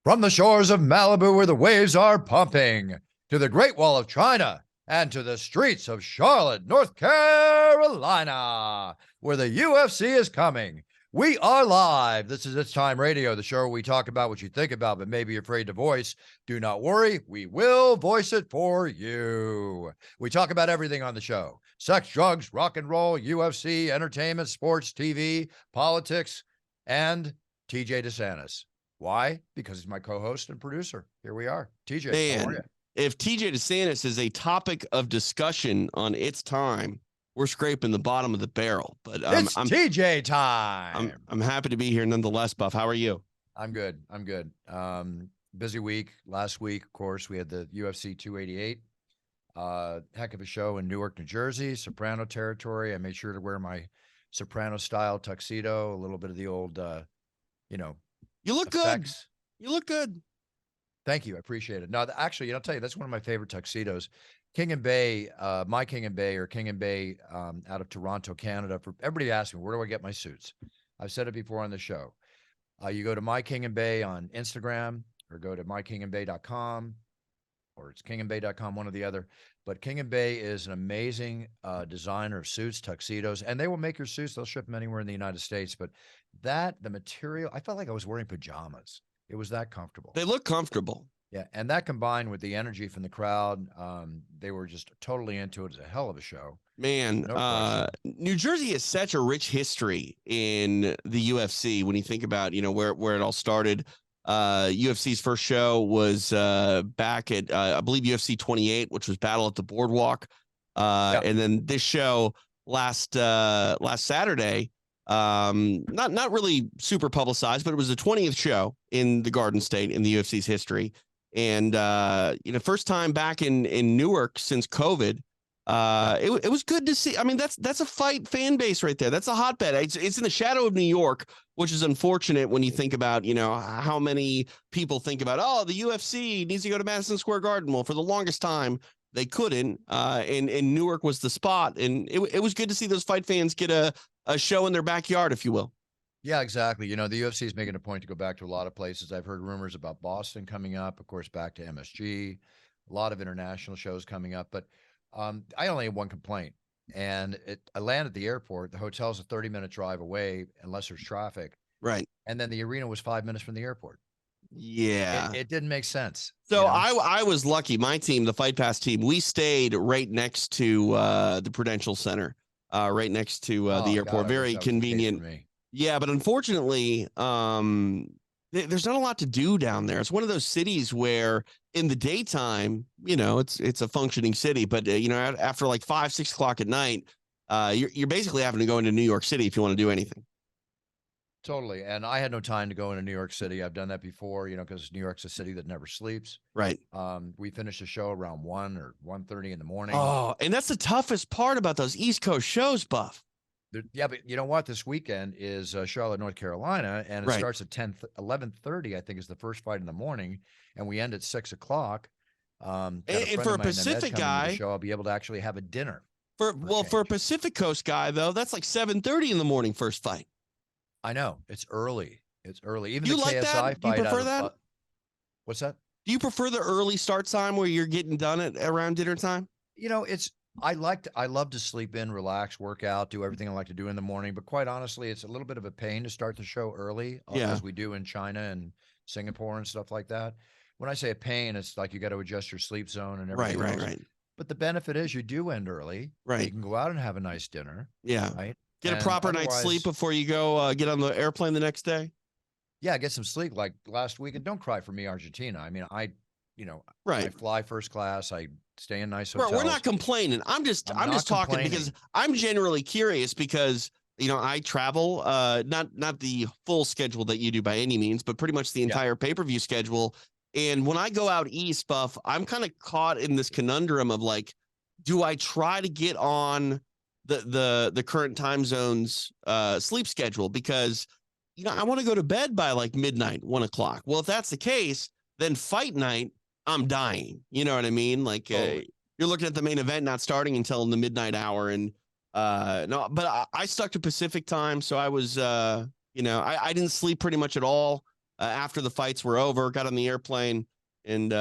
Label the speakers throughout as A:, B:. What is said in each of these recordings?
A: From the shores of Malibu where the waves are pumping, to the Great Wall of China, and to the streets of Charlotte, North Carolina, where the UFC is coming. We are live. This is It's Time Radio, the show where we talk about what you think about but maybe you're afraid to voice. Do not worry, we will voice it for you. We talk about everything on the show: sex, drugs, rock and roll, UFC, entertainment, sports, TV, politics, and TJ DeSantis. Why? Because he's my co-host and producer. Here we are. TJ, how are you?
B: Man, if TJ DeSantis is a topic of discussion on It's Time, we're scraping the bottom of the barrel. But
A: It's TJ time.
B: I'm happy to be here nonetheless, Buff. How are you?
A: I'm good. Busy week. Last week, of course, we had the UFC 288. Heck of a show in Newark, New Jersey, Soprano territory. I made sure to wear my Soprano style tuxedo, a little bit of the old,
B: You look
A: effects.
B: good. You look good.
A: Thank you. I appreciate it. No, actually, I'll tell you, that's one of my favorite tuxedos. King and Bay, my King and Bay, or King and Bay out of Toronto, Canada. For everybody asking me, where do I get my suits? I've said it before on the show. You go to My King and Bay on Instagram, or go to mykingandbay.com, or it's kingandbay.com, one or the other. But King and Bay is an amazing designer of suits, tuxedos, and they will make your suits. They'll ship them anywhere in the United States. But the material, I felt like I was wearing pajamas. It was that comfortable.
B: They look comfortable.
A: Yeah, and that combined with the energy from the crowd, they were just totally into it. It's a hell of a show.
B: Man,
A: No
B: New Jersey has such a rich history in the UFC when you think about, where it all started. UFC's first show was back at, I believe, UFC 28, which was Battle at the Boardwalk. And then this show last Saturday, not really super publicized, but it was the 20th show in the Garden State in the UFC's history. And, first time back in Newark since COVID. It was good to see. I mean, that's a fight fan base right there. That's a hotbed. It's in the shadow of New York, which is unfortunate when you think about, how many people think about, oh, the UFC needs to go to Madison Square Garden. Well, for the longest time, they couldn't. And Newark was the spot. And it was good to see those fight fans get a show in their backyard, if you will.
A: Yeah, exactly. The UFC is making a point to go back to a lot of places. I've heard rumors about Boston coming up, of course, back to MSG, a lot of international shows coming up. But I only have one complaint, and I land at the airport. The hotel's a 30-minute drive away, unless there's traffic.
B: Right.
A: And then the arena was 5 minutes from the airport.
B: Yeah.
A: It didn't make sense.
B: So I was lucky. My team, the Fight Pass team, we stayed right next to the Prudential Center, right next to the airport.
A: God,
B: very convenient. Yeah, but unfortunately, there's not a lot to do down there. It's one of those cities where in the daytime, it's a functioning city, but after like 5, 6 o'clock at night, you're basically having to go into New York City if you want to do anything.
A: Totally. And I had no time to go into New York City. I've done that before, because New York's a city that never sleeps.
B: Right.
A: We finished the show around 1 or 1:30 in the morning.
B: Oh, and that's the toughest part about those East Coast shows, Buff.
A: Yeah, but you know what? This weekend is Charlotte, North Carolina, and it starts at 11:30, I think, is the first fight in the morning, and we end at 6 o'clock.
B: And for a Pacific guy,
A: I'll be able to actually have a dinner.
B: For a Pacific Coast guy, though, that's like 7:30 in the morning, first fight.
A: I know. It's early. Even
B: you
A: the
B: like
A: KSI
B: that?
A: fight.
B: Do you prefer that?
A: What's that?
B: Do you prefer the early start time where you're getting done at around dinner time?
A: I love to sleep in, relax, work out, do everything I like to do in the morning. But quite honestly, it's a little bit of a pain to start the show early, as we do in China and Singapore and stuff like that. When I say a pain, it's like you got to adjust your sleep zone and everything else.
B: Right.
A: But the benefit is you do end early.
B: Right.
A: You can go out and have a nice dinner.
B: Yeah.
A: Right.
B: Get a proper night's sleep before you go get on the airplane the next day.
A: Yeah, get some sleep like last week. And don't cry for me, Argentina. I mean, I fly first class. I stay in nice hotels.
B: We're not complaining. I'm just talking because I'm generally curious because, I travel, not the full schedule that you do by any means, but pretty much the entire pay-per-view schedule. And when I go out east, Buff, I'm kind of caught in this conundrum of like, do I try to get on the current time zone's sleep schedule? Because, I want to go to bed by like midnight, 1 o'clock. Well, if that's the case, then fight night, I'm dying. You know what I mean? Like you're looking at the main event not starting until in the midnight hour. And no, but I stuck to Pacific time. So I was, I didn't sleep pretty much at all. after the fights were over, got on the airplane, and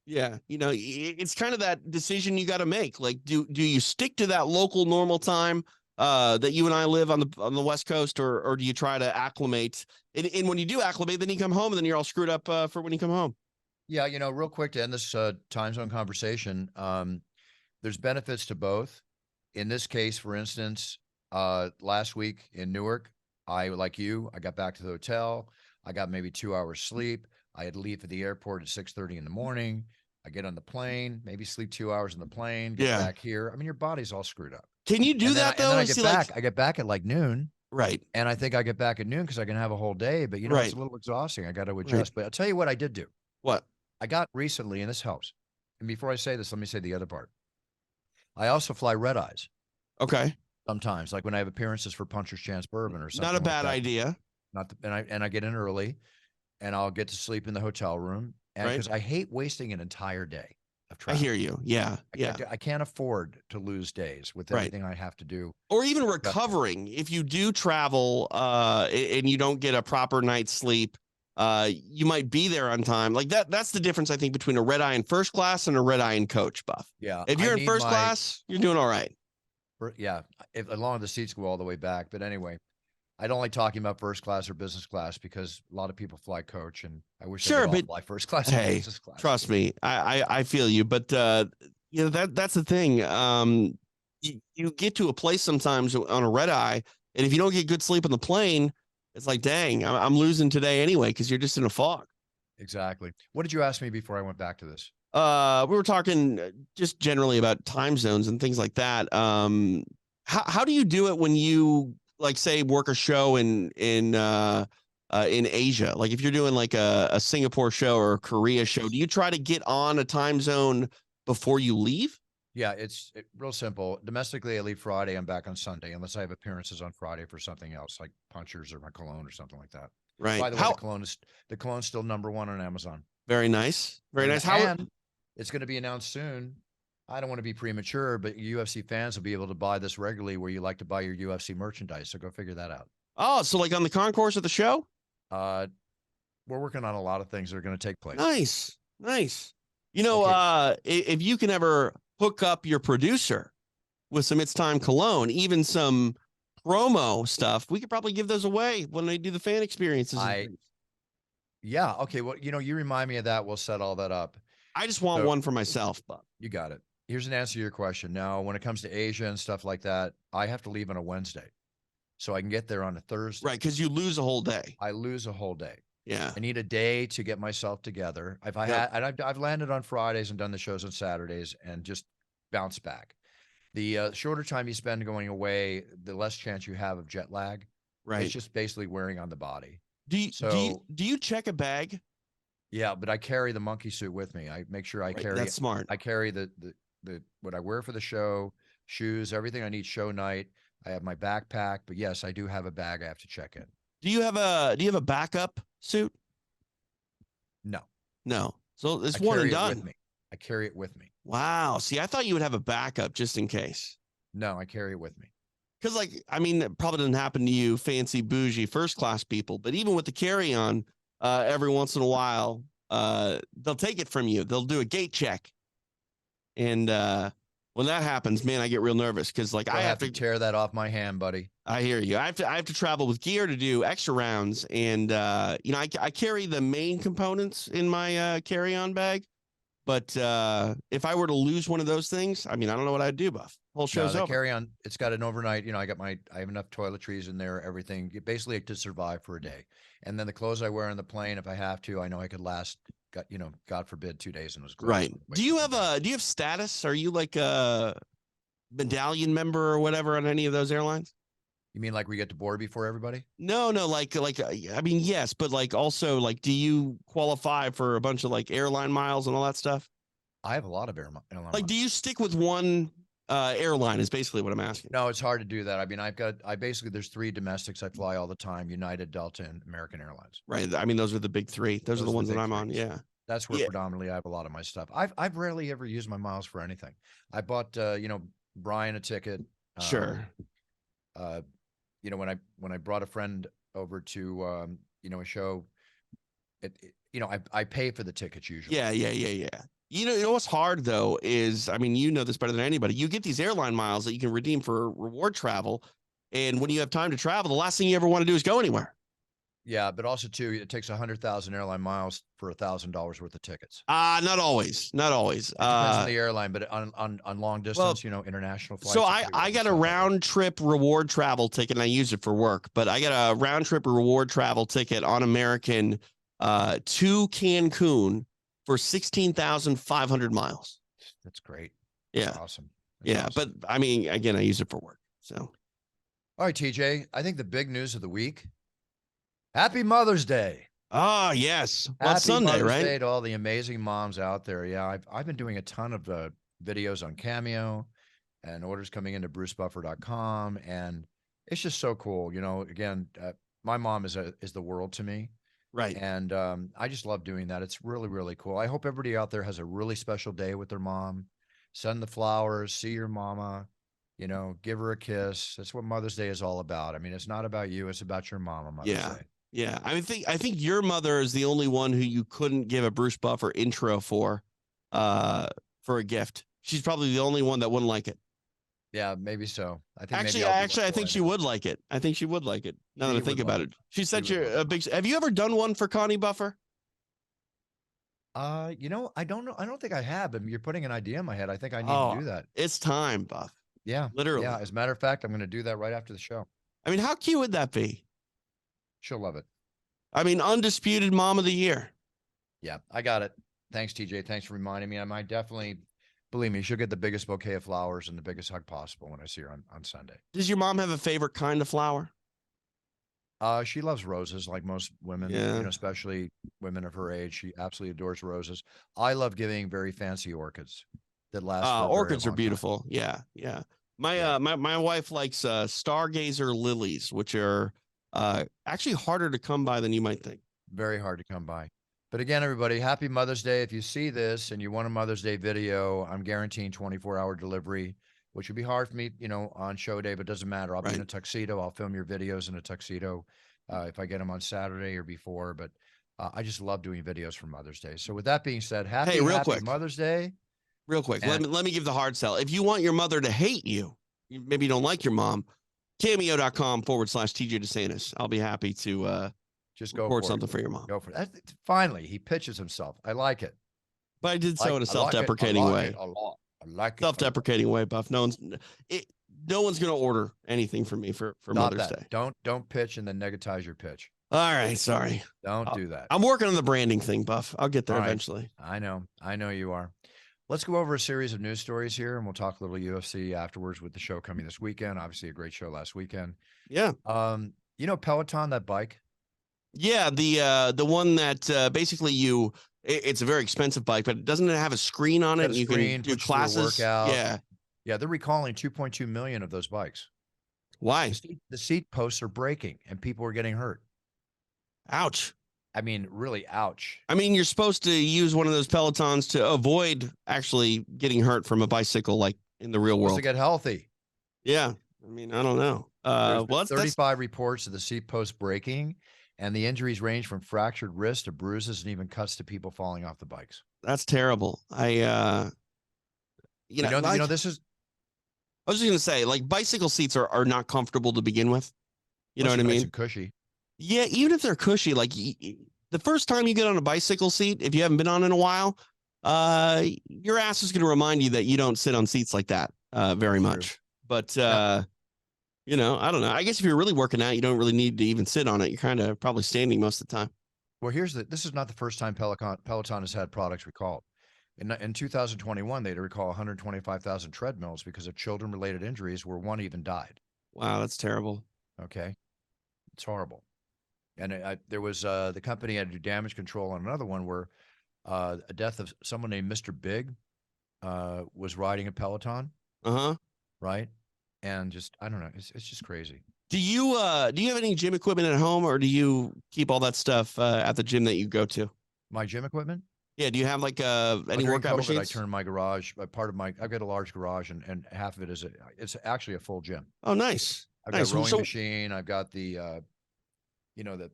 B: yeah, it's kind of that decision you got to make. Like, do you stick to that local normal time that you and I live on the West Coast, or do you try to acclimate? And when you do acclimate, then you come home, and then you're all screwed up for when you come home.
A: Yeah, real quick to end this time zone conversation, there's benefits to both. In this case, for instance, last week in Newark, I got back to the hotel. I got maybe 2 hours sleep. I had to leave for the airport at 6:30 in the morning. I get on the plane, maybe sleep 2 hours in the plane, get
B: Yeah.
A: back here. I mean, your body's all screwed up.
B: Can you do that though?
A: And then I get back. I get back at like noon.
B: Right.
A: And I think I get back at noon because I can have a whole day. But
B: Right.
A: it's a little exhausting. I got to adjust.
B: Right.
A: But I'll tell you what I did do.
B: What?
A: I got recently, and this helps. And before I say this, let me say the other part. I also fly red eyes.
B: Okay.
A: Sometimes, like when I have appearances for Puncher's Chance Bourbon or something.
B: Not a bad idea.
A: And I get in early, and I'll get to sleep in the hotel room, and because I hate wasting an entire day of travel.
B: I hear you. Yeah.
A: I can't afford to lose days with everything I have to do,
B: or even recovering. If you do travel, and you don't get a proper night's sleep, you might be there on time. Like that's the difference, I think, between a red eye in first class and a red eye in coach, Buff.
A: Yeah.
B: If you're in first class, you're doing all right.
A: Yeah. As long as the seats go all the way back. But anyway, I don't like talking about first class or business class because a lot of people fly coach, and I wish I could fly first class or business class.
B: Trust me, I feel you. But that's the thing. You get to a place sometimes on a red eye, and if you don't get good sleep on the plane, it's like, dang, I'm losing today anyway because you're just in a fog.
A: Exactly. What did you ask me before I went back to this?
B: We were talking just generally about time zones and things like that. How do you do it when you, like, say, work a show in Asia? Like if you're doing like a Singapore show or a Korea show, do you try to get on a time zone before you leave?
A: Yeah, it's real simple. Domestically, I leave Friday. I'm back on Sunday, unless I have appearances on Friday for something else, like Punchers or my cologne or something like that.
B: Right.
A: By the way, the cologne's still #1 on Amazon.
B: Very nice. Very nice.
A: And it's going to be announced soon. I don't want to be premature, but UFC fans will be able to buy this regularly where you like to buy your UFC merchandise. So go figure that out.
B: Oh, so like on the concourse of the show?
A: We're working on a lot of things that are going to take place.
B: Nice. If you can ever hook up your producer with some It's Time cologne, even some promo stuff, we could probably give those away when they do the fan experiences.
A: Yeah. Okay. Well, you remind me of that. We'll set all that up.
B: I just want one for myself, but
A: you got it. Here's an answer to your question. Now, when it comes to Asia and stuff like that, I have to leave on a Wednesday, so I can get there on a Thursday.
B: Right, because you lose a whole day.
A: I lose a whole day.
B: Yeah.
A: I need a day to get myself together. I've landed on Fridays and done the shows on Saturdays and just bounce back. The shorter time you spend going away, the less chance you have of jet lag.
B: Right.
A: It's just basically wearing on the body.
B: Do you check a bag?
A: Yeah, but I carry the monkey suit with me. I make sure I carry.
B: That's smart.
A: I carry the what I wear for the show, shoes, everything I need show night. I have my backpack, but yes, I do have a bag I have to check in.
B: Do you have a backup suit?
A: No.
B: So it's one and done.
A: With me. I carry it with me.
B: Wow. See, I thought you would have a backup just in case.
A: No, I carry it with me.
B: Because, it probably doesn't happen to you fancy, bougie, first class people, but even with the carry-on, every once in a while, they'll take it from you. They'll do a gate check. And when that happens, man, I get real nervous because I have to
A: tear that off my hand, buddy.
B: I hear you. I have to travel with gear to do extra rounds. And, I carry the main components in my carry-on bag. But if I were to lose one of those things, I don't know what I'd do, Buff. Whole show's over. Carry-on,
A: it's got an overnight, I have enough toiletries in there, everything, basically to survive for a day. And then the clothes I wear on the plane, if I have to, I know I could last, God forbid, 2 days in those clothes.
B: Right. Do you have status? Are you like a medallion member or whatever on any of those airlines?
A: You mean like we get to board before everybody?
B: No, yes, but also do you qualify for a bunch of airline miles and all that stuff?
A: I have a lot of airline miles.
B: Do you stick with one airline is basically what I'm asking.
A: No, it's hard to do that. There's 3 domestics I fly all the time: United, Delta, and American Airlines.
B: Right. Those are the big 3. Those are the ones that I'm on. Yeah.
A: That's where predominantly I have a lot of my stuff. I've rarely ever used my miles for anything. I bought, Brian a ticket.
B: Sure.
A: When I brought a friend over to, a show I pay for the tickets usually.
B: Yeah. You know what's hard though is, I mean, you know this better than anybody. You get these airline miles that you can redeem for reward travel, and when you have time to travel, the last thing you ever want to do is go anywhere.
A: Yeah, but also too, it takes 100,000 airline miles for $1,000 worth of tickets.
B: Not always, not always.
A: It depends on the airline, but on long distance,
B: Well,
A: international
B: so
A: flights.
B: I got a round trip reward travel ticket and I use it for work, but I got a round trip reward travel ticket on American to Cancun for 16,500 miles.
A: That's great.
B: Yeah.
A: That's awesome. That's
B: But
A: awesome.
B: I mean, again, I use it for work. So,
A: all right, TJ, I think the big news of the week. Happy Mother's Day.
B: yes. Well,
A: Happy
B: it's Sunday,
A: Mother's
B: right?
A: Day to all the amazing moms out there. Yeah, I've been doing a ton of videos on Cameo and orders coming into brucebuffer.com, and it's just so cool. Again, my mom is the world to me.
B: Right.
A: And I just love doing that. It's really, really cool. I hope everybody out there has a really special day with their mom. Send the flowers, see your mama, give her a kiss. That's what Mother's Day is all about. I mean, it's not about you, it's about your mom on Mother's Day.
B: Yeah. I think your mother is the only one who you couldn't give a Bruce Buffer intro for a gift. She's probably the only one that wouldn't like it.
A: Yeah, maybe so. I think
B: Actually, I think she would like it. I think she would like it. Now that I think about it, she said you're a big. Have you ever done one for Connie Buffer?
A: I don't know. I don't think I have. But you're putting an idea in my head. I think I need to do that.
B: It's time, Buff.
A: Yeah,
B: literally.
A: Yeah. As a matter of fact, I'm going to do that right after the show.
B: I mean, how cute would that be?
A: She'll love it.
B: I mean, undisputed mom of the year.
A: Yeah, I got it. Thanks, TJ. Thanks for reminding me. I might definitely, believe me, she'll get the biggest bouquet of flowers and the biggest hug possible when I see her on Sunday.
B: Does your mom have a favorite kind of flower?
A: She loves roses like most women, especially women of her age. She absolutely adores roses. I love giving very fancy orchids that last.
B: Orchids are beautiful. Time. Yeah. My wife likes stargazer lilies, which are actually harder to come by than you might think.
A: Very hard to come by. But again, everybody, happy Mother's Day. If you see this and you want a Mother's Day video, I'm guaranteeing 24-hour delivery, which would be hard for me, on show day, but it doesn't matter. I'll be in a tuxedo. I'll film your videos in a tuxedo if I get them on Saturday or before. But I just love doing videos for Mother's Day. So with that being said, happy Mother's Day.
B: Real quick, let me give the hard sell. If you want your mother to hate you, maybe you don't like your mom, cameo.com/TJ DeSantis. I'll be happy to
A: just go
B: record something for your mom.
A: Go for that. Finally, he pitches himself. I like it.
B: But I did so in a self-deprecating way.
A: A lot. I like it.
B: Self-deprecating way, Buff. No one's going to order anything from me for Mother's Day.
A: Don't pitch and then negatize your pitch.
B: All right, sorry.
A: Don't do that.
B: I'm working on the branding thing, Buff. I'll get there eventually.
A: I know you are. Let's go over a series of news stories here, and we'll talk a little UFC afterwards with the show coming this weekend. Obviously, a great show last weekend.
B: Yeah.
A: Peloton, that bike?
B: Yeah, the one that basically it's a very expensive bike, but doesn't it have a screen on it? You can do classes. Yeah.
A: Yeah, they're recalling 2.2 million of those bikes.
B: Why?
A: The seat posts are breaking and people are getting hurt.
B: Ouch.
A: I mean, really, ouch.
B: I mean, you're supposed to use one of those Pelotons to avoid actually getting hurt from a bicycle, like in the real world.
A: To get healthy.
B: Yeah. I mean, I don't know. Well,
A: 35 reports of the seat post breaking, and the injuries range from fractured wrists to bruises and even cuts to people falling off the bikes.
B: That's terrible. This is. I was just gonna say, like, bicycle seats are not comfortable to begin with. You know what I mean?
A: Nice and cushy.
B: Yeah, even if they're cushy, like the first time you get on a bicycle seat, if you haven't been on in a while, your ass is gonna remind you that you don't sit on seats like that very much. But I don't know. I guess if you're really working out, you don't really need to even sit on it. You're kind of probably standing most of the time.
A: Well, this is not the first time Peloton has had products recalled. In 2021, they had to recall 125,000 treadmills because of children-related injuries where one even died.
B: Wow, that's terrible.
A: Okay. It's horrible. And there was the company had to do damage control on another one where a death of someone named Mr. Big was riding a Peloton. Right. And just, I don't know. It's just crazy.
B: Do you have any gym equipment at home, or do you keep all that stuff at the gym that you go to?
A: My gym equipment?
B: Yeah. Do you have like any workout machines?
A: I turned my garage, I've got a large garage and half of it it's actually a full gym.
B: Oh, nice.
A: I've got a rowing machine. I've got the, the,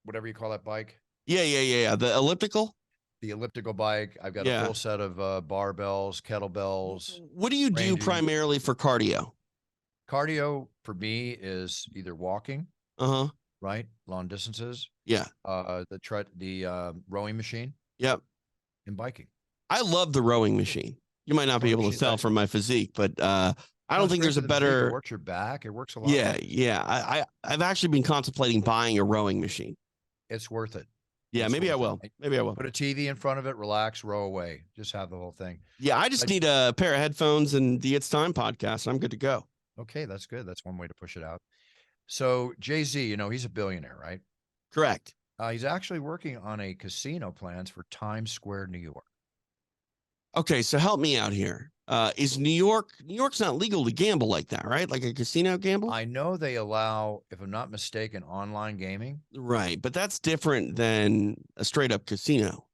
A: whatever you call that bike.
B: Yeah. The elliptical.
A: The elliptical bike. I've got a
B: Yeah.
A: full set of barbells, kettlebells,
B: What do you do
A: ranging.
B: primarily for cardio?
A: Cardio for me is either walking,
B: Uh-huh.
A: right, long distances,
B: Yeah.
A: the rowing machine,
B: Yep.
A: and biking.
B: I love the rowing machine. You might not be
A: Rowing
B: able to
A: machine's
B: tell from
A: excellent.
B: my physique, but I
A: No,
B: don't
A: it's
B: think
A: great
B: there's
A: for
B: a
A: the physique. It
B: better.
A: works your back. It works a lot,
B: Yeah,
A: man.
B: yeah. I've actually been contemplating buying a rowing machine.
A: It's worth it.
B: Yeah,
A: It's
B: maybe I
A: worth
B: will.
A: it.
B: Maybe I will.
A: Put a TV in front of it, relax, row away. Just have the whole thing.
B: Yeah, I just
A: But
B: need a pair of headphones and the It's Time podcast. I'm good to go.
A: okay, that's good. That's one way to push it out. So Jay-Z, he's a billionaire, right?
B: Correct.
A: He's actually working on a casino plans for Times Square, New York.
B: Okay, so help me out here. Is New York's not legal to gamble like that, right? Like a casino gamble?
A: I know they allow, if I'm not mistaken, online gaming.
B: Right, but that's different than a straight up casino,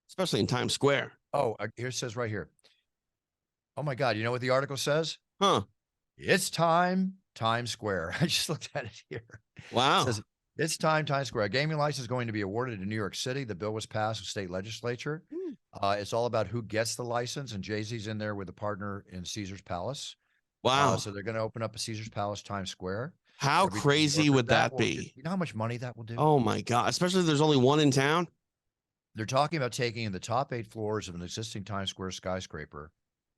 B: especially in Times Square.
A: Oh, here it says right here. Oh my God, you know what the article says?
B: Huh.
A: It's time, Times Square. I just looked at it here. It
B: Wow.
A: says, it's time, Times Square. A gaming license is going to be awarded in New York City. The bill was passed with state legislature. It's all about who gets the license, and Jay-Z's in there with a partner in Caesar's Palace.
B: Wow.
A: So they're going to open up a Caesar's Palace, Times Square.
B: How
A: Every
B: crazy
A: worker,
B: would that
A: will
B: be?
A: you know how much money that will do?
B: Oh my God. Especially if there's only one in town.
A: They're talking about taking the top 8 floors of an existing Times Square skyscraper,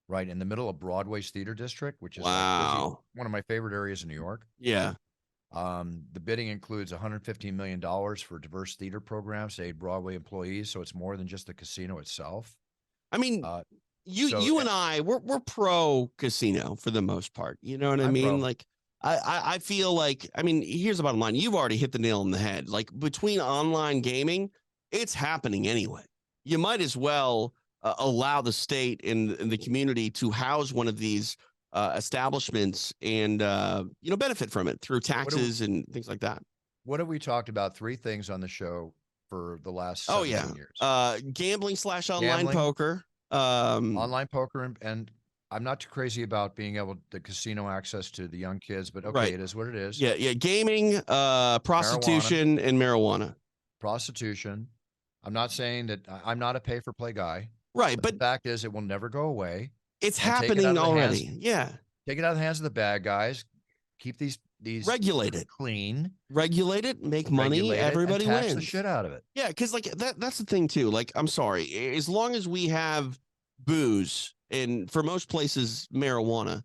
A: right in the middle of Broadway's theater district, which is like busy,
B: Wow.
A: one of my favorite areas in New York.
B: Yeah.
A: The bidding includes $115 million for diverse theater programs to aid Broadway employees. So it's more than just the casino itself.
B: I mean,
A: So
B: you and I, we're pro casino for the most part. You know what I
A: I'm
B: mean?
A: pro.
B: Like, I feel like, I mean, here's the bottom line. You've already hit the nail on the head. Like between online gaming, it's happening anyway. You might as well allow the state and the community to house one of these establishments and benefit from it through taxes and things like that.
A: What have we talked about? 3 things on the show for the last 17 years.
B: Gambling / online poker.
A: Online poker, and I'm not too crazy about being able to casino access to the young kids, but okay, It is what it is.
B: Yeah. Gaming, prostitution, and marijuana.
A: Prostitution. I'm not saying that I'm not a pay for play guy.
B: Right,
A: but the fact is, it will never go away.
B: It's happening already.
A: Take it out of the hands of the bad guys. Keep these
B: regulated,
A: clean,
B: regulate it, make money. Everybody
A: and tax
B: wins
A: the shit out of it.
B: Yeah, because like that's the thing too. Like, I'm sorry, as long as we have booze and for most places marijuana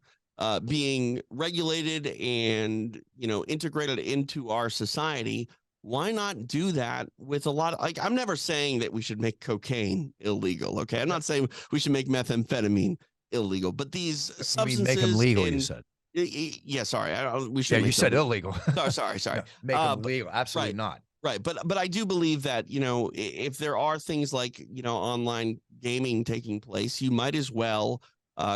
B: being regulated and integrated into our society, why not do that with a lot of, like, I'm never saying that we should make cocaine illegal. Okay, I'm not saying we should make methamphetamine illegal, but these substances
A: make them legal. You said.
B: Yeah, sorry. We should.
A: Yeah, you said illegal.
B: Sorry.
A: No, make them legal. Absolutely not.
B: Right, but I do believe that if there are things like online gaming taking place, you might as well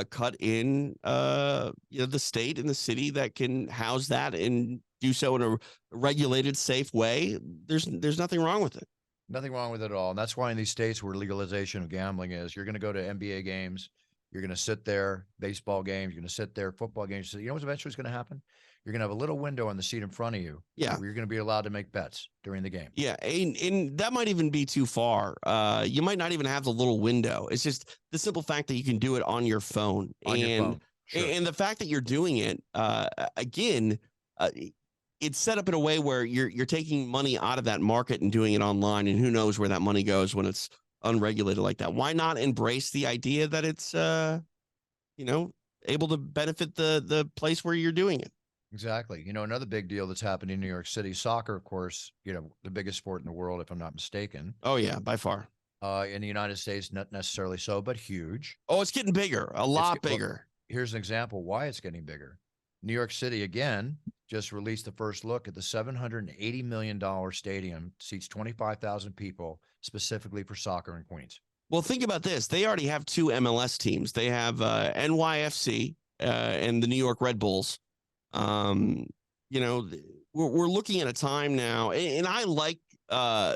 B: cut in the state and the city that can house that and do so in a regulated, safe way. There's nothing wrong with it.
A: Nothing wrong with it at all, and that's why in these states where legalization of gambling is, you're going to go to NBA games. You're going to sit there, baseball games. You're going to sit there, football games. You know what's eventually going to happen? You're going to have a little window on the seat in front of you.
B: Yeah.
A: Where you're going to be allowed to make bets during the game.
B: Yeah. And that might even be too far. You might not even have the little window. It's just the simple fact that you can do it on your phone.
A: Sure.
B: And the fact that you're doing it, again, it's set up in a way where you're taking money out of that market and doing it online. And who knows where that money goes when it's unregulated like that. Why not embrace the idea that it's able to benefit the place where you're doing it?
A: Exactly. Another big deal that's happened in New York City, soccer, of course, the biggest sport in the world, if I'm not mistaken.
B: Oh yeah, by far.
A: In the United States, not necessarily so, but huge.
B: Oh, it's getting bigger, a lot bigger.
A: Well, here's an example why it's getting bigger. New York City, again, just released the first look at the $780 million stadium, seats 25,000 people, specifically for soccer in Queens.
B: Well, think about this. They already have 2 MLS teams. They have NYFC and the New York Red Bulls. We're looking at a time now, and I like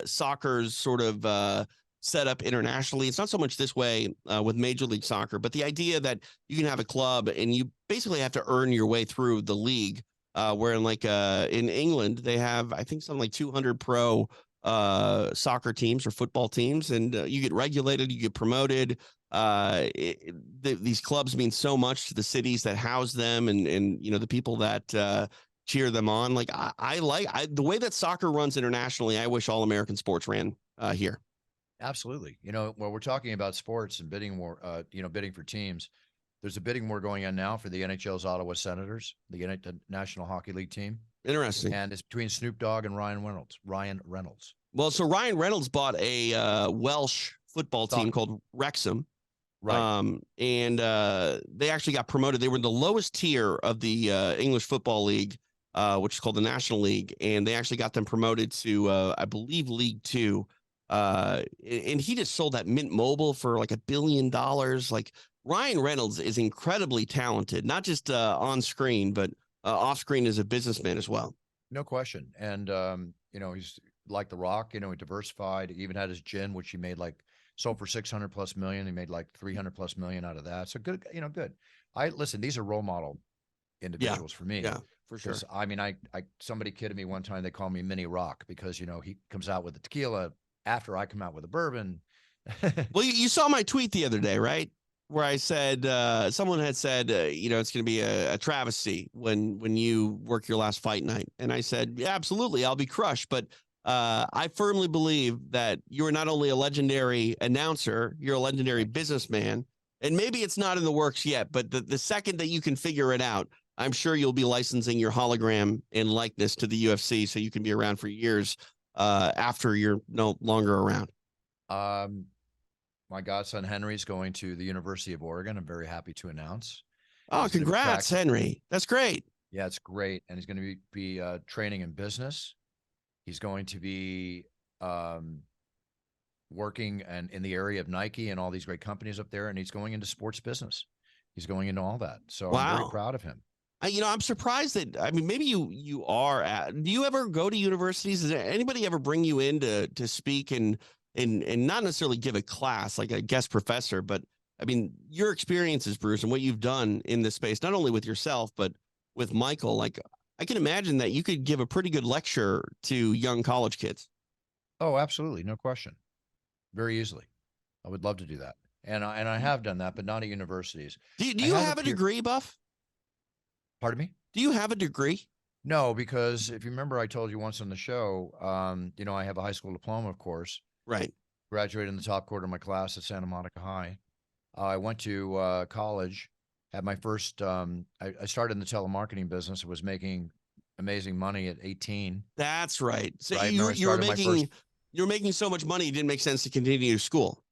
B: soccer's sort of set up internationally. It's not so much this way with Major League Soccer, but the idea that you can have a club and you basically have to earn your way through the league. Where in England, they have, I think, something like 200 pro soccer teams or football teams, and you get regulated, you get promoted. These clubs mean so much to the cities that house them, and you know, the people that cheer them on. Like I like the way that soccer runs internationally. I wish all American sports ran here.
A: Absolutely. You know, well, we're talking about sports and bidding war, bidding for teams. There's a bidding war going on now for the NHL's Ottawa Senators, the National Hockey League team.
B: Interesting.
A: And it's between Snoop Dogg and Ryan Reynolds.
B: Well, so Ryan Reynolds bought a Welsh football team called Wrexham.
A: Right.
B: And they actually got promoted. They were in the lowest tier of the English Football League, which is called the National League. And they actually got them promoted to, I believe, League Two. And he just sold that Mint Mobile for like $1 billion. Like, Ryan Reynolds is incredibly talented, not just on screen, but off screen as a businessman as well.
A: No question. And, he's like The Rock, he diversified. He even had his gin, which he made sold for 600 plus million. He made like 300 plus million out of that. So good, good. Listen, these are role model individuals for me.
B: Yeah, for sure.
A: I mean, somebody kidded me one time. They call me Mini Rock because, he comes out with the tequila after I come out with a bourbon.
B: Well, you saw my tweet the other day, right? Where I said, someone had said, it's going to be a travesty when you work your last fight night. And I said, yeah, absolutely, I'll be crushed. But I firmly believe that you are not only a legendary announcer, you're a legendary businessman. And maybe it's not in the works yet, but the second that you can figure it out, I'm sure you'll be licensing your hologram and likeness to the UFC so you can be around for years after you're no longer around.
A: My godson Henry's going to the University of Oregon. I'm very happy to announce.
B: Oh, congrats, Henry. That's great.
A: Yeah, it's great. And he's going to be training in business. He's going to be working and in the area of Nike and all these great companies up there. And he's going into sports business. He's going into all that. So wow. I'm very proud of him.
B: I'm surprised that, maybe you are do you ever go to universities? Does anybody ever bring you in to speak and not necessarily give a class like a guest professor, but your experiences, Bruce, and what you've done in this space, not only with yourself, but with Michael, like I can imagine that you could give a pretty good lecture to young college kids.
A: Oh, absolutely. No question. Very easily. I would love to do that. And I have done that, but not at universities.
B: Do you have a degree, Buff?
A: Pardon me?
B: Do you have a degree?
A: No, because if you remember, I told you once on the show, I have a high school diploma, of course.
B: Right.
A: Graduated in the top quarter of my class at Santa Monica High. I went to college, had my first, I started in the telemarketing business. I was making amazing money at 18.
B: That's right. So right? you were making so much money, it didn't make sense to continue school.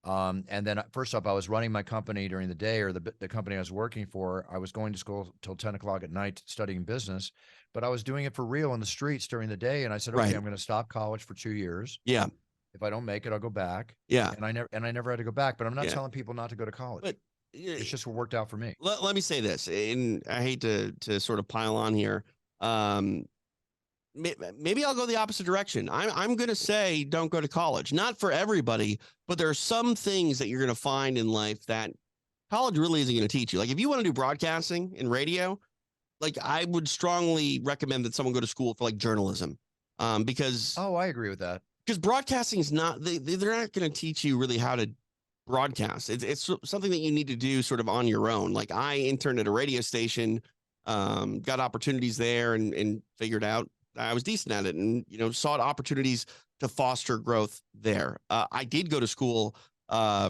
A: And then first off, I was running my company during the day, or the company I was working for. I was going to school till 10 o'clock at night studying business, but I was doing it for real in the streets during the day. And I said, okay, right. I'm going to stop college for 2 years.
B: Yeah.
A: If I don't make it, I'll go back.
B: Yeah.
A: And I never had to go back, but I'm not telling people not to go to college. But it's just what worked out for me.
B: Let me say this, and I hate to sort of pile on here. Maybe I'll go the opposite direction. I'm going to say don't go to college. Not for everybody, but there are some things that you're going to find in life that college really isn't going to teach you. Like if you want to do broadcasting and radio, like I would strongly recommend that someone go to school for like journalism, because
A: I agree with that.
B: Because broadcasting is not they're not going to teach you really how to broadcast. It's something that you need to do sort of on your own. Like I interned at a radio station, got opportunities there, and figured out I was decent at it, and sought opportunities to foster growth there. I did go to school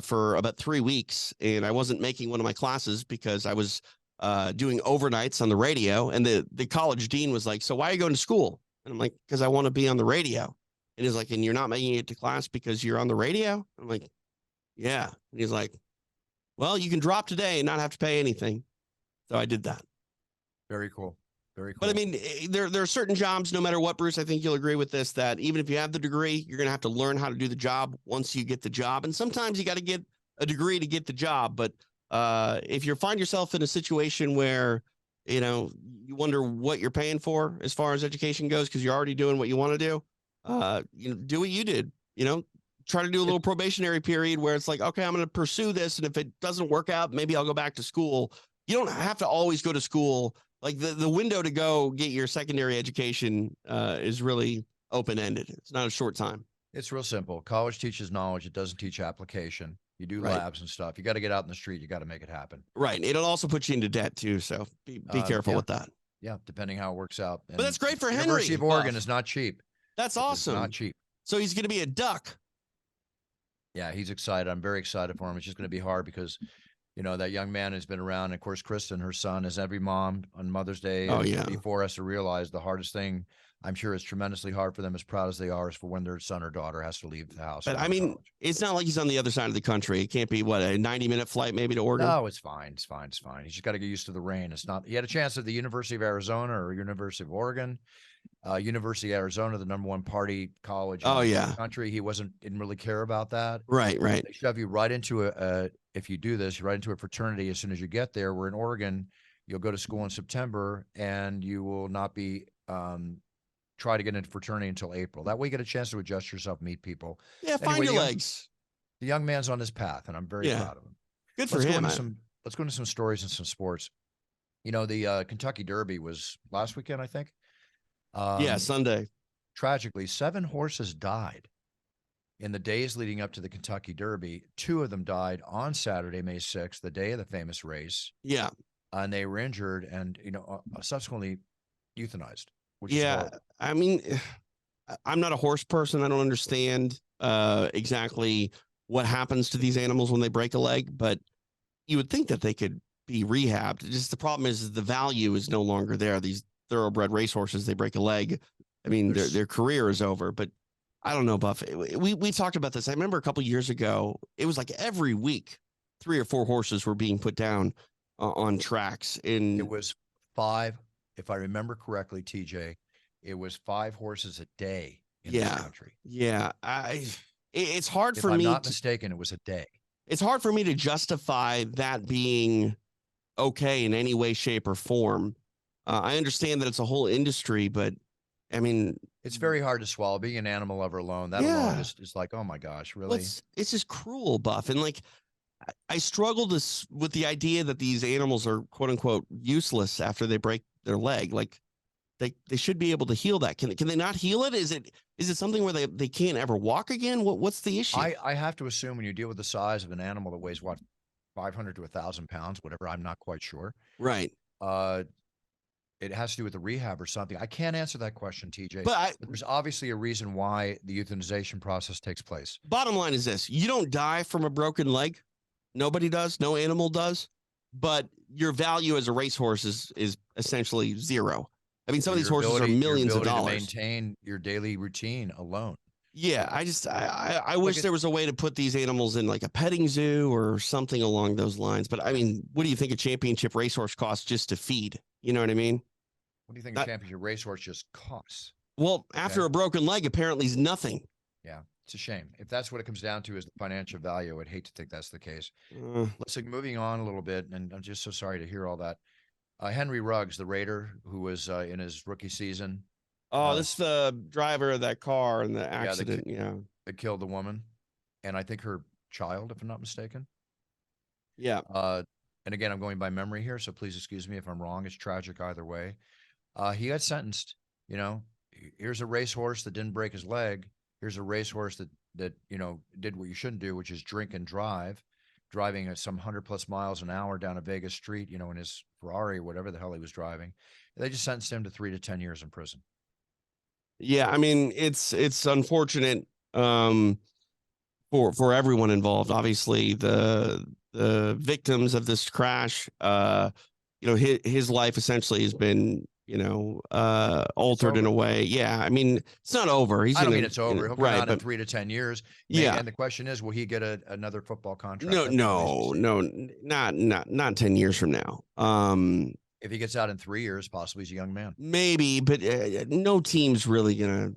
B: for about 3 weeks, and I wasn't making one of my classes because I was doing overnights on the radio. And the college dean was like, "So why are you going to school?" And I'm like, "Because I want to be on the radio." And he's like, "And you're not making it to class because you're on the radio?" I'm like, "Yeah." And he's like, "Well, you can drop today and not have to pay anything." So I did that.
A: Very cool. Very cool.
B: But there are certain jobs, no matter what, Bruce, I think you'll agree with this, that even if you have the degree, you're going to have to learn how to do the job once you get the job. And sometimes you got to get a degree to get the job. But if you find yourself in a situation where, you wonder what you're paying for as far as education goes, because you're already doing what you want to do, do what you did, try to do a little probationary period where it's like, okay, I'm going to pursue this. And if it doesn't work out, maybe I'll go back to school. You don't have to always go to school Like the window to go get your secondary education is really open-ended. It's not a short time.
A: It's real simple. College teaches knowledge. It doesn't teach application. You do
B: Right.
A: labs and stuff. You got to get out in the street. You got to make it happen.
B: Right. It'll also put you into debt too. So be careful
A: Yeah.
B: with that.
A: Yeah, depending how it works out. And
B: But that's great for Henry.
A: University of Oregon
B: Buff.
A: is not cheap.
B: That's
A: It is
B: awesome.
A: not cheap.
B: So he's going to be a duck.
A: Yeah, he's excited. I'm very excited for him. It's just going to be hard because, you know, that young man has been around. And of course, Kristen, her son, as every mom on Mother's Day
B: Oh, yeah.
A: before us to realize the hardest thing, I'm sure it's tremendously hard for them, as proud as they are, is for when their son or daughter has to leave the house.
B: But I mean,
A: college.
B: it's not like he's on the other side of the country. It can't be what, a 90-minute flight maybe to Oregon?
A: No, it's fine. It's fine. It's fine. He's just got to get used to the rain. It's not, he had a chance at the University of Arizona or University of Oregon. University of Arizona, the #1 party college in the country. He didn't really care about that.
B: Right.
A: They shove you right into if you do this, right into a fraternity as soon as you get there. We're in Oregon, you'll go to school in September and you will not be try to get into fraternity until April. That way you get a chance to adjust yourself, meet people.
B: Yeah, find your legs.
A: The young man's on his path, and I'm very proud of him.
B: Good for him.
A: Let's go into some stories and some sports. You know, the Kentucky Derby was last weekend, I think.
B: Sunday.
A: Tragically, 7 horses died in the days leading up to the Kentucky Derby. 2 of them died on Saturday, May 6th, the day of the famous race.
B: Yeah.
A: And they were injured and, subsequently euthanized. Which is horrible.
B: I mean, I'm not a horse person. I don't understand exactly what happens to these animals when they break a leg, but you would think that they could be rehabbed. Just the problem is the value is no longer there. These thoroughbred racehorses, they break a leg. I mean, their career is over, but I don't know, Buff. We talked about this. I remember a couple of years ago, it was like every week, 3 or 4 horses were being put down on tracks. It
A: was 5, if I remember correctly, TJ, it was 5 horses a day in this country.
B: Yeah. It's hard for me.
A: If I'm not mistaken, it was a day.
B: It's hard for me to justify that being okay in any way, shape, or form. I understand that it's a whole industry, but I mean,
A: it's very hard to swallow. Being an animal lover alone, that alone is like, oh my gosh, really?
B: It's just cruel, Buff. And like, I struggle with the idea that these animals are quote unquote useless after they break their leg. Like, they should be able to heal that. Can they not heal it? Is it something where they can't ever walk again? What's the issue?
A: I have to assume when you deal with the size of an animal that weighs 500 to 1,000 pounds, whatever. I'm not quite sure.
B: Right.
A: It has to do with the rehab or something. I can't answer that question, TJ.
B: But
A: there's obviously a reason why the euthanization process takes place.
B: Bottom line is this: you don't die from a broken leg. Nobody does. No animal does. But your value as a racehorse is essentially zero. I mean, some of these horses are millions of dollars.
A: To maintain your daily routine alone.
B: Yeah, I wish there was a way to put these animals in like a petting zoo or something along those lines. But I mean, what do you think a championship racehorse costs just to feed? You know what I mean?
A: What do you think a championship racehorse just costs?
B: Well, after a broken leg, apparently is nothing.
A: Yeah, it's a shame. If that's what it comes down to is the financial value, I'd hate to think that's the case. Listen, moving on a little bit, and I'm just so sorry to hear all that. Henry Ruggs, the Raider, who was in his rookie season.
B: Oh, this is the driver of that car in the accident.
A: That killed the woman, and I think her child, if I'm not mistaken.
B: Yeah.
A: And again, I'm going by memory here, so please excuse me if I'm wrong. It's tragic either way. He got sentenced. Here's a racehorse that didn't break his leg. Here's a racehorse that did what you shouldn't do, which is drink and drive, driving at some 100+ miles an hour down a Vegas street, in his Ferrari or whatever the hell he was driving. They just sentenced him to 3 to 10 years in prison.
B: Yeah, I mean, it's unfortunate for everyone involved. Obviously, the victims of this crash, his life essentially has been altered in a way. Yeah, I mean, it's not over. I don't mean it's over.
A: He'll come out in 3 to 10 years. Yeah, and the question is, will he get another football contract?
B: No, not 10 years from now.
A: If he gets out in 3 years, possibly he's a young man.
B: Maybe, but no team's really gonna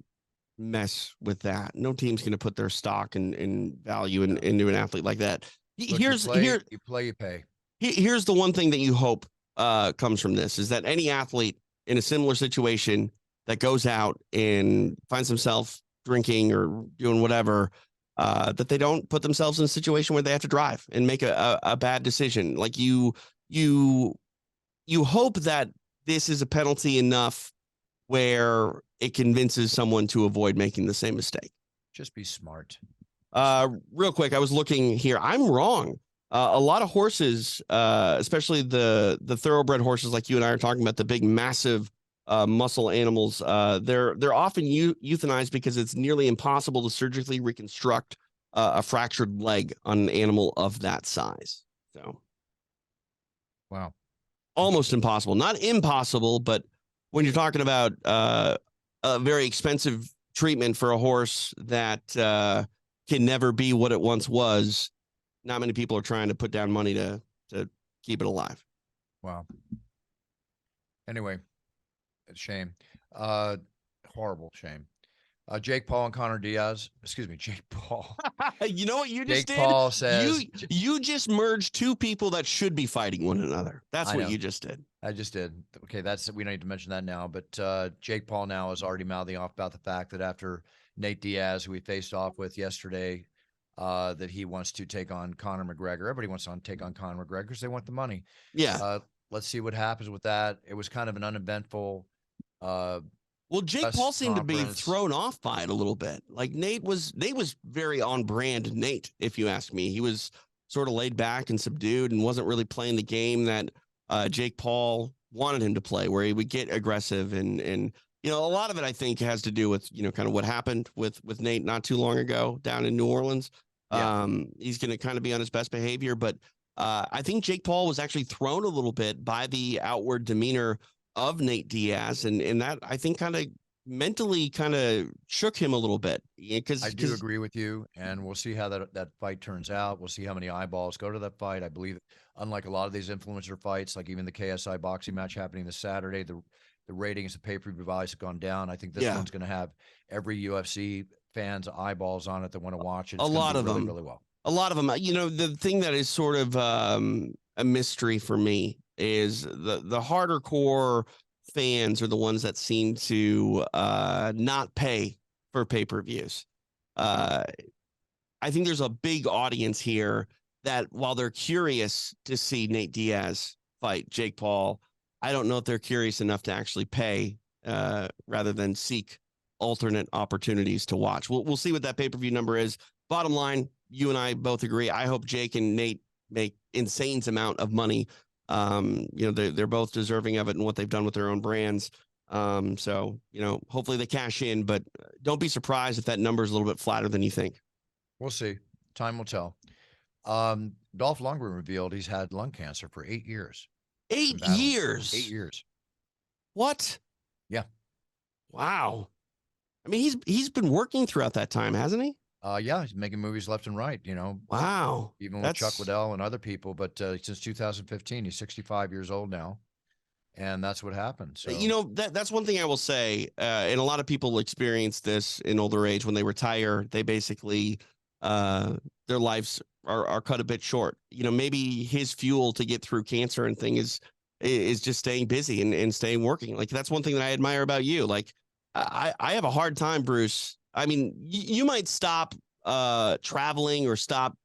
B: mess with that. No team's gonna put their stock and value into an athlete like that.
A: Look, you play, you pay.
B: Here's the one thing that you hope comes from this is that any athlete in a similar situation that goes out and finds himself drinking or doing whatever, that they don't put themselves in a situation where they have to drive and make a bad decision. Like you hope that this is a penalty enough where it convinces someone to avoid making the same mistake.
A: Just be smart.
B: Real quick, I was looking here. I'm wrong. A lot of horses, especially the thoroughbred horses like you and I are talking about, the big, massive muscle animals, they're often euthanized because it's nearly impossible to surgically reconstruct a fractured leg on an animal of that size. So,
A: wow,
B: almost impossible. Not impossible, but when you're talking about a very expensive treatment for a horse that can never be what it once was, not many people are trying to put down money to keep it alive.
A: Wow. Anyway, it's a shame. Horrible shame. Jake Paul and Connor Diaz. Excuse me, Jake Paul.
B: You know what you just
A: Jake
B: did?
A: Paul says
B: you just merged two people that should be fighting one another. That's what you just did.
A: I just did. Okay, we don't need to mention that now. But Jake Paul now is already mouthing off about the fact that after Nate Diaz, who we faced off with yesterday, that he wants to take on Conor McGregor. Everybody wants to take on Conor McGregor because they want the money.
B: Yeah.
A: Let's see what happens with that. It was kind of an uneventful.
B: Well, Jake Paul seemed to be thrown off by it a little bit. Like Nate was very on brand Nate, if you ask me. He was sort of laid back and subdued and wasn't really playing the game that Jake Paul wanted him to play, where he would get aggressive and you know, a lot of it I think has to do with, you know, kind of what happened with Nate not too long ago down in New Orleans.
A: Yeah.
B: He's going to kind of be on his best behavior, but I think Jake Paul was actually thrown a little bit by the outward demeanor of Nate Diaz, and that I think kind of mentally kind of shook him a little bit. Because
A: I do agree with you, and we'll see how that fight turns out. We'll see how many eyeballs go to that fight. I believe, unlike a lot of these influencer fights, like even the KSI boxing match happening this Saturday, the ratings of pay-per-view values have gone down. I think this one's going to have every UFC fan's eyeballs on it that want to watch it. It's
B: a lot of
A: really,
B: them,
A: really well.
B: A lot of them. You know, the thing that is sort of a mystery for me is the harder core fans are the ones that seem to not pay for pay-per-views. I think there's a big audience here that while they're curious to see Nate Diaz fight Jake Paul, I don't know if they're curious enough to actually pay rather than seek alternate opportunities to watch. We'll see what that pay-per-view number is. Bottom line, you and I both agree. I hope Jake and Nate make insane amount of money. You know, they're both deserving of it and what they've done with their own brands. So, you know, hopefully they cash in, but don't be surprised if that number is a little bit flatter than you think.
A: We'll see. Time will tell. Dolph Lundgren revealed he's had lung cancer for 8 years.
B: 8 years.
A: 8 years.
B: What?
A: Yeah.
B: Wow. I mean, he's been working throughout that time, hasn't he?
A: Yeah, he's making movies left and right, you know.
B: Wow.
A: Even with Chuck Liddell and other people, but since 2015, he's 65 years old now, and that's what happened. So,
B: you know, that's one thing I will say, and a lot of people experience this in older age. When they retire, they basically their lives are cut a bit short. You know, maybe his fuel to get through cancer and thing is just staying busy and staying working. Like, that's one thing that I admire about you. Like, I have a hard time, Bruce. I mean, you might stop traveling or stop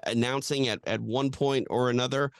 B: announcing at one point or another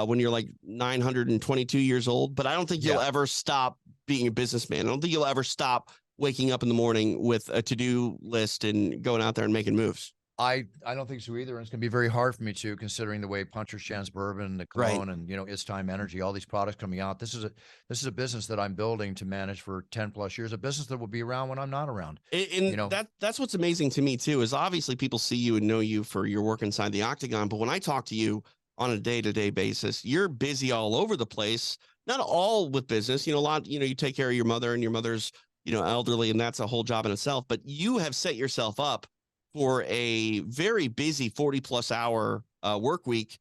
B: when you're like 922 years old, but I don't think you'll ever stop being a businessman. I don't think you'll ever stop waking up in the morning with a to-do list and going out there and making moves.
A: I don't think so either. And it's going to be very hard for me to, considering the way Puncher's Chance Bourbon, the Cologne, and, you know, It's Time Energy, all these products coming out. This is a business that I'm building to manage for 10 plus years, a business that will be around when I'm not around.
B: And you know, that's what's amazing to me too, is obviously people see you and know you for your work inside the octagon. But when I talk to you on a day-to-day basis, you're busy all over the place, not all with business, you know, a lot, you know, you take care of your mother and your mother's, you know, elderly, and that's a whole job in itself, but you have set yourself up for a very busy 40+ hour work week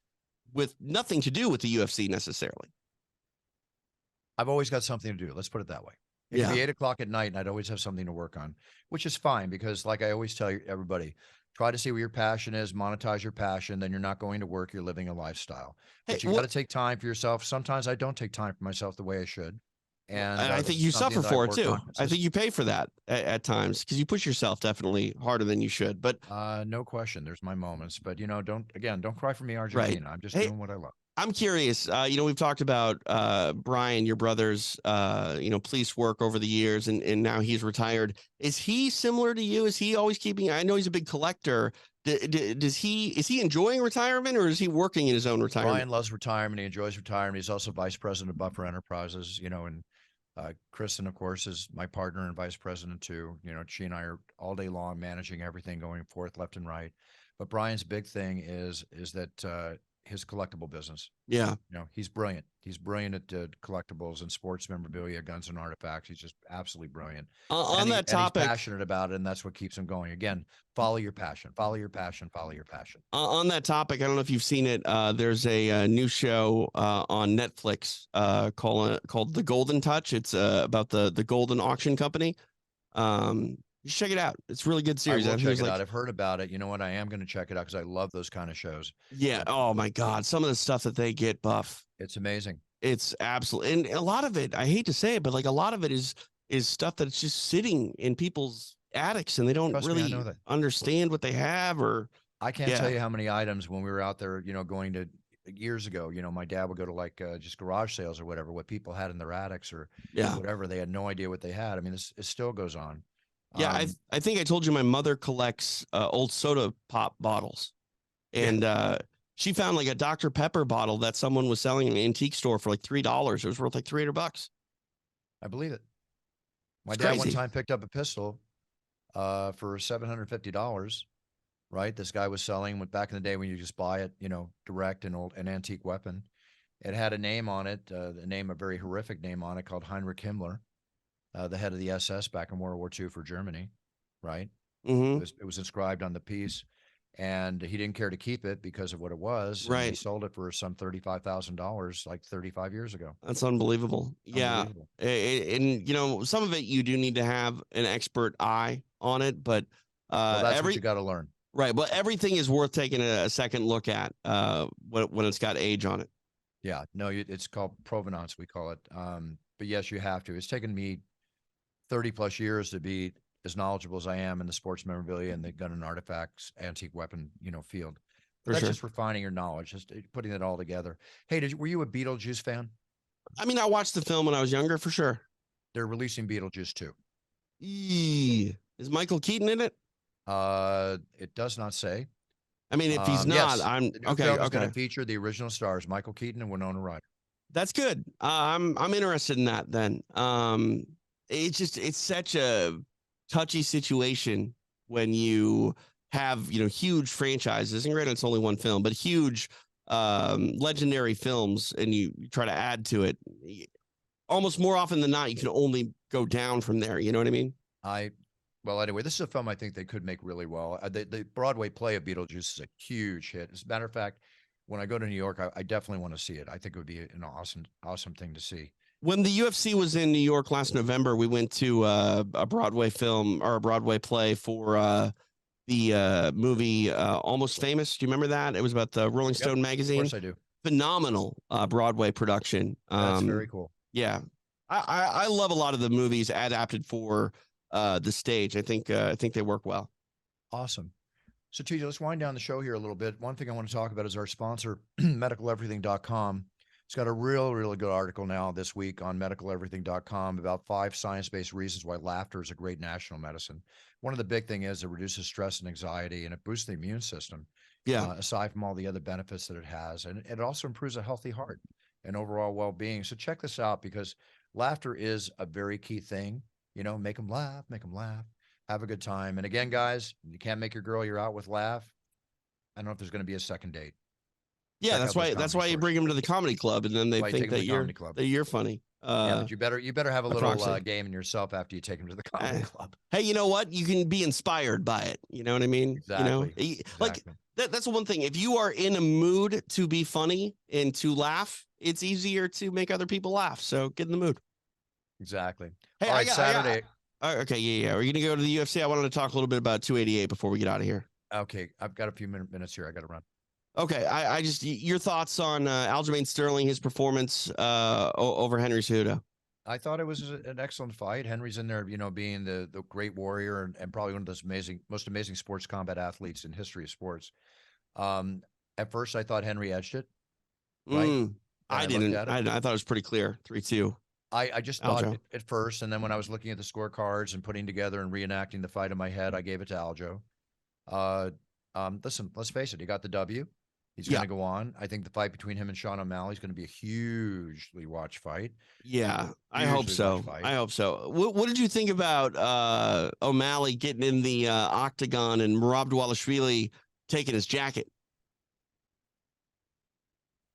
B: with nothing to do with the UFC necessarily.
A: I've always got something to do. Let's put it that way. It could be 8 o'clock at night and I'd always have something to work on, which is fine because, like I always tell everybody, try to see what your passion is, monetize your passion. Then you're not going to work. You're living a lifestyle. But you got to take time for yourself. Sometimes I don't take time for myself the way I should. And
B: I think you suffer for it too. I think you pay for that at times because you push yourself definitely harder than you should. But
A: no question, there's my moments. But, you know, don't cry for me, Argentina. I'm just doing what I love.
B: I'm curious. We've talked about Brian, your brother's, police work over the years, and now he's retired. Is he similar to you? Is he always keeping? I know he's a big collector. Is he enjoying retirement, or is he working in his own retirement?
A: Brian loves retirement. He enjoys retirement. He's also vice president of Buffer Enterprises, and Kristen, of course, is my partner and vice president too. She and I are all day long managing everything going forth, left and right. But Brian's big thing is that his collectible business.
B: Yeah.
A: He's brilliant. He's brilliant at collectibles and sports memorabilia, guns and artifacts. He's just absolutely brilliant.
B: On that
A: And he's
B: topic,
A: passionate about it, and that's what keeps him going. Again, follow your passion. Follow your passion. Follow your passion.
B: On that topic, I don't know if you've seen it. There's a new show on Netflix called The Golden Touch. It's about the Golden Auction Company. You should check it out. It's a really good series.
A: I will
B: think
A: check
B: it's
A: it
B: like,
A: out. I've heard about it. You know what? I am going to check it out because I love those kind of shows.
B: yeah. Oh my God. Some of the stuff that they get, Buff.
A: It's amazing.
B: It's absolutely, and a lot of it, I hate to say it, but like a lot of it is stuff that's just sitting in people's attics and they don't
A: Trust me, I
B: really
A: know that.
B: understand what they have. Or
A: I can't
B: Yeah.
A: tell you how many items when we were out there, going to years ago, my dad would go to like just garage sales or whatever, what people had in their attics or
B: Yeah.
A: whatever. They had no idea what they had. I mean, it still goes on.
B: Yeah, I think I told you my mother collects old soda pop bottles, and she found like a Dr. Pepper bottle that someone was selling in an antique store for like $3. It was worth like $300.
A: I believe it. My
B: It's
A: dad one
B: crazy.
A: time picked up a pistol for $750. Right, this guy was selling back in the day when you just buy it, direct an antique weapon. It had a name on it, a very horrific name on it called Heinrich Himmler, the head of the SS back in World War II for Germany, right?
B: Mm-hmm.
A: It was inscribed on the piece, and he didn't care to keep it because of what it was. And he
B: Right.
A: sold it for some $35,000 like 35 years ago.
B: That's unbelievable. Yeah.
A: Unbelievable.
B: And some of it you do need to have an expert eye on it, but
A: Well, that's what you got to learn.
B: right, but everything is worth taking a second look at when it's got age on it.
A: Yeah, no, it's called provenance, we call it. But yes, you have to. It's taken me 30 plus years to be as knowledgeable as I am in the sports memorabilia and the gun and artifacts, antique weapon, field. But that's just refining your knowledge, just putting it all together. Hey, were you a Beetlejuice fan?
B: I mean, I watched the film when I was younger, for sure.
A: They're releasing Beetlejuice 2.
B: Is Michael Keaton in it?
A: It does not say.
B: I mean, if he's not,
A: yes,
B: I'm
A: the new
B: okay.
A: film is
B: Okay,
A: going to feature the original stars, Michael Keaton and Winona Ryder.
B: that's good. I'm interested in that then. It's such a touchy situation when you have huge franchises, and granted it's only one film, but huge legendary films, and you try to add to it. Almost more often than not, you can only go down from there. You know what I mean?
A: Well, anyway, this is a film I think they could make really well. The Broadway play of Beetlejuice is a huge hit. As a matter of fact, when I go to New York, I definitely want to see it. I think it would be an awesome thing to see.
B: When the UFC was in New York last November, we went to a Broadway film or a Broadway play for the movie Almost Famous. Do you remember that? It was about the Rolling Stone magazine.
A: Of course I do.
B: Phenomenal Broadway production.
A: That's very cool.
B: Yeah. I love a lot of the movies adapted for the stage. I think they work well.
A: Awesome. So TJ, let's wind down the show here a little bit. One thing I want to talk about is our sponsor, medicaleverything.com. It's got a really good article now this week on medicaleverything.com about 5 science-based reasons why laughter is a great national medicine. One of the big thing is it reduces stress and anxiety, and it boosts the immune system.
B: Yeah.
A: Aside from all the other benefits that it has, and it also improves a healthy heart and overall well-being. So check this out, because laughter is a very key thing. Make them laugh, have a good time. And again, guys, you can't make your girl you're out with laugh. I don't know if there's going to be a second date.
B: Yeah, that's why you bring them to the comedy club, and then they think that you're funny.
A: Yeah, but you better have a little game in yourself after you take them to the comedy club.
B: Hey, you know what? You can be inspired by it. You know what I mean?
A: Exactly.
B: Like that's one thing. If you are in a mood to be funny and to laugh, it's easier to make other people laugh. So get in the mood.
A: Exactly.
B: Hey,
A: all right, Saturday.
B: Okay, yeah. We're gonna go to the UFC. I wanted to talk a little bit about 288 before we get out of here.
A: Okay, I've got a few minutes here. I got to run.
B: Okay, I just your thoughts on Aljamain Sterling, his performance over Henry Cejudo.
A: I thought it was an excellent fight. Henry's in there, being the great warrior and probably one of those most amazing sports combat athletes in history of sports. At first, I thought Henry edged it, right?
B: I
A: Looked
B: didn't.
A: at it.
B: I thought it was pretty clear. 3-2.
A: I just thought
B: Aljo.
A: at first, and then when I was looking at the scorecards and putting together and reenacting the fight in my head, I gave it to Aljo. Listen, let's face it, he got the W. He's going
B: Yeah.
A: to go on. I think the fight between him and Sean O'Malley is going to be a hugely watched fight.
B: Yeah, I hope so. I hope so. What did you think about O'Malley getting in the octagon and Merab Dvalishvili taking his jacket?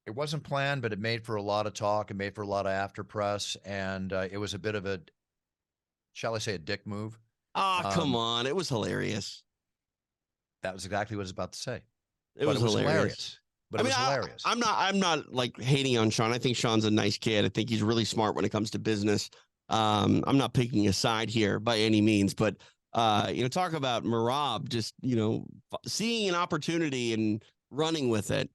A: It wasn't planned, but it made for a lot of talk. It made for a lot of after press, and it was a bit of a, shall I say, a dick move.
B: Oh, come on. It was hilarious.
A: That was exactly what I was about to say.
B: It was hilarious.
A: But it was hilarious.
B: I'm not like hating on Sean. I think Sean's a nice kid. I think he's really smart when it comes to business. I'm not picking a side here by any means, but talk about Merab just, seeing an opportunity and running with it.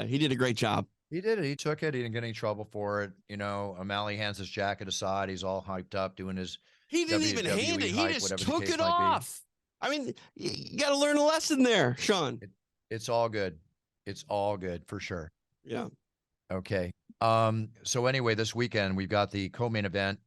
B: He did a great job.
A: He did it. He took it. He didn't get any trouble for it. O'Malley hands his jacket aside. He's all hyped up doing his.
B: He didn't even hand it. He
A: hype,
B: just took it off. I mean, you got to learn a lesson there, Sean.
A: It's all good. It's all good for sure.
B: Yeah.
A: Okay. So anyway, this weekend we've got the co-main event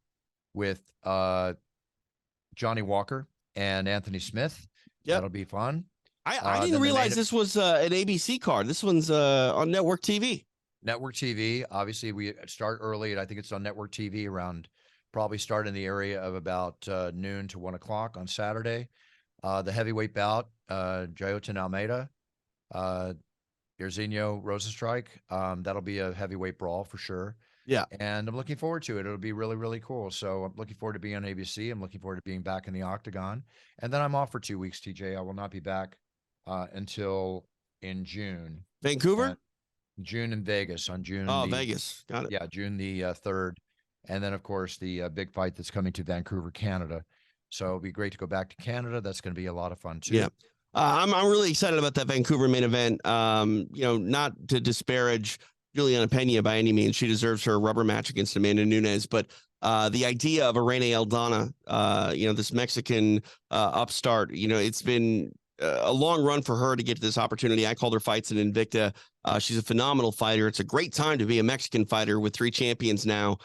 A: with Johnny Walker and Anthony Smith.
B: Yeah,
A: that'll be fun.
B: I didn't realize this was an ABC card. This one's on Network TV.
A: Network TV. Obviously, we start early, and I think it's on Network TV around probably start in the area of about noon to 1 o'clock on Saturday. The heavyweight bout, Jailton Almeida, Jairzinho Rosenstrike. That'll be a heavyweight brawl for sure.
B: Yeah.
A: And I'm looking forward to it. It'll be really, really cool. So I'm looking forward to being on ABC. I'm looking forward to being back in the octagon. And then I'm off for 2 weeks, TJ. I will not be back until in June.
B: Vancouver?
A: June in Vegas on June.
B: Vegas. Got it.
A: Yeah, June the 3rd. And then, of course, the big fight that's coming to Vancouver, Canada. So it'll be great to go back to Canada. That's going to be a lot of fun, too.
B: Yeah. I'm really excited about that Vancouver main event. Not to disparage Juliana Pena by any means. She deserves her rubber match against Amanda Nunes. But the idea of Irene Aldana, this Mexican upstart, it's been a long run for her to get to this opportunity. I called her fights in Invicta. She's a phenomenal fighter. It's a great time to be a Mexican fighter with 3 champions now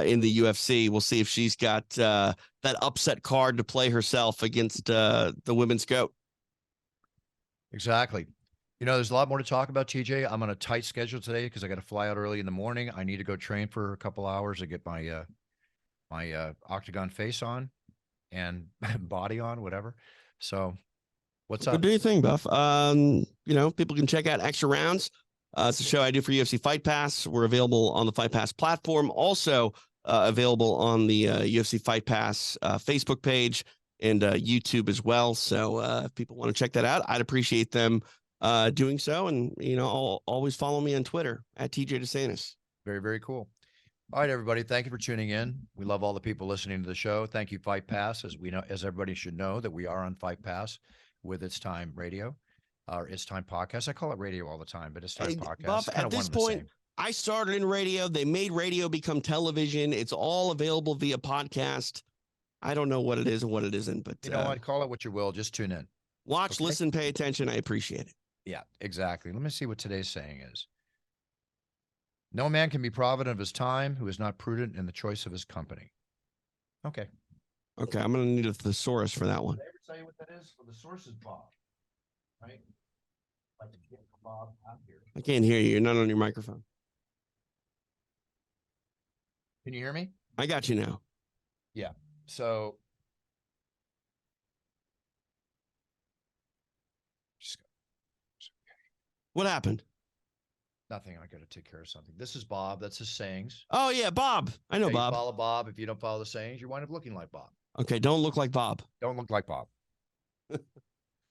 B: in the UFC. We'll see if she's got that upset card to play herself against the women's GOAT.
A: Exactly. There's a lot more to talk about, TJ. I'm on a tight schedule today because I got to fly out early in the morning. I need to go train for a couple hours to get my my octagon face on and body on, whatever. So what's up?
B: Do your thing, Buff. People can check out Extra Rounds. It's a show I do for UFC Fight Pass. We're available on the Fight Pass platform. Also available on the UFC Fight Pass Facebook page and YouTube as well. So if people want to check that out, I'd appreciate them doing so. And, always follow me on Twitter at TJ DeSantis.
A: Very, very cool. All right, everybody. Thank you for tuning in. We love all the people listening to the show. Thank you, Fight Pass. As everybody should know that we are on Fight Pass with It's Time Radio or It's Time Podcast. I call it radio all the time, but It's Time Podcast.
B: Buff, at this point, I started in radio. They made radio become television. It's all available via podcast. I don't know what it is and what it isn't, but
A: what? Call it what you will. Just tune in.
B: Watch, listen, pay attention. I appreciate it.
A: Yeah, exactly. Let me see what today's saying is. No man can be provident of his time who is not prudent in the choice of his company. Okay.
B: Okay, I'm going to need a thesaurus for that one.
A: Did I ever tell you what that is? Well, the source is Bob, right? Like to get Bob out here.
B: I can't hear you. You're not on your microphone.
A: Can you hear me?
B: I got you now.
A: Yeah. So
B: what happened?
A: Nothing. I got to take care of something. This is Bob. That's his sayings.
B: Oh, yeah, Bob. I know Bob.
A: You follow Bob. If you don't follow the sayings, you wind up looking like Bob.
B: Okay, don't look like Bob.
A: Don't look like Bob.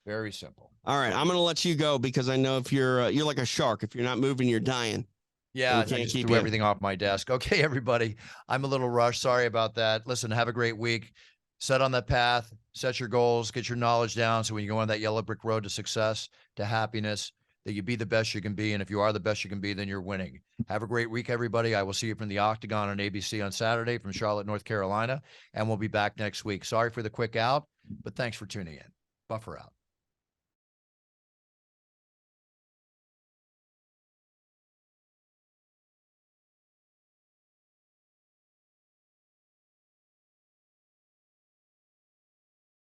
A: Very simple.
B: All right, I'm going to let you go because I know if you're like a shark. If you're not moving, you're dying.
A: Yeah, I just threw everything off my desk. Okay, everybody. I'm a little rushed. Sorry about that. Listen, have a great week. Set on that path. Set your goals. Get your knowledge down so when you go on that yellow brick road to success, to happiness, that you be the best you can be. And if you are the best you can be, then you're winning. Have a great week, everybody. I will see you from the Octagon on ABC on Saturday from Charlotte, North Carolina, and we'll be back next week. Sorry for the quick out, but thanks for tuning in. Buffer out.